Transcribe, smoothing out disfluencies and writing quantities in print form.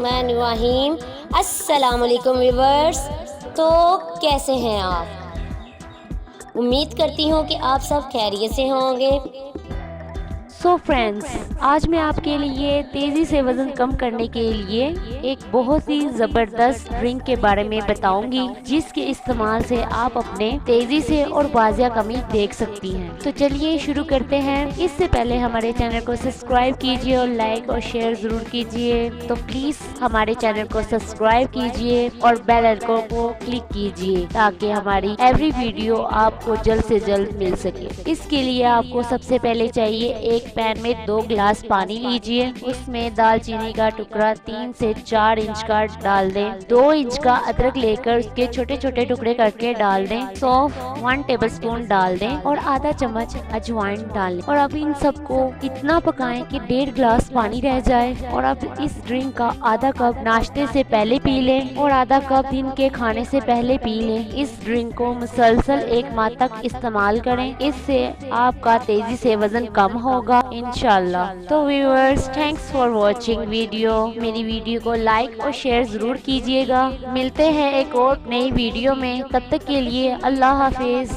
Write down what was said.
बिस्मिल्लाहिर्रहमानिर्रहीम। अस्सलाम वालेकुम व्यूअर्स। तो कैसे हैं आप? उम्मीद करती हूँ कि आप सब खैरियत से होंगे। सो फ्रेंड्स, आज मैं आपके लिए तेज़ी से वज़न कम करने के लिए एक बहुत ही ज़बरदस्त ड्रिंक के बारे में बताऊंगी, जिसके इस्तेमाल से आप अपने तेज़ी से और वाज़िया कमी देख सकती हैं। तो चलिए शुरू करते हैं। इससे पहले हमारे चैनल को सब्सक्राइब कीजिए और लाइक और शेयर ज़रूर कीजिए। तो प्लीज़ हमारे चैनल को सब्सक्राइब कीजिए और बेल आइकन को क्लिक कीजिए ताकि हमारी एवरी वीडियो आपको जल्द से जल्द मिल सके। इसके लिए आपको सबसे पहले चाहिए एक पैन में 2 गिलास पानी लीजिए। उसमें दालचीनी का टुकड़ा 3 से 4 इंच का डाल दें। 2 इंच का अदरक लेकर उसके छोटे छोटे टुकड़े करके डाल दें। सौंफ 1 टेबलस्पून डाल दें और आधा चम्मच अजवाइन डाल दें। और अब इन सबको इतना पकाएं कि 1.5 गिलास पानी रह जाए। और अब इस ड्रिंक का आधा कप नाश्ते से पहले पी लें और आधा कप दिन के खाने से पहले पी लें। इस ड्रिंक को मुसलसल 1 माह तक इस्तेमाल करें। इससे आपका तेजी से वजन कम होगा इंशाल्लाह। तो viewers, thanks for watching video. मेरी वीडियो को लाइक और शेयर जरूर कीजिएगा। मिलते हैं एक और नई वीडियो में। तब तक के लिए अल्लाह हाफिज।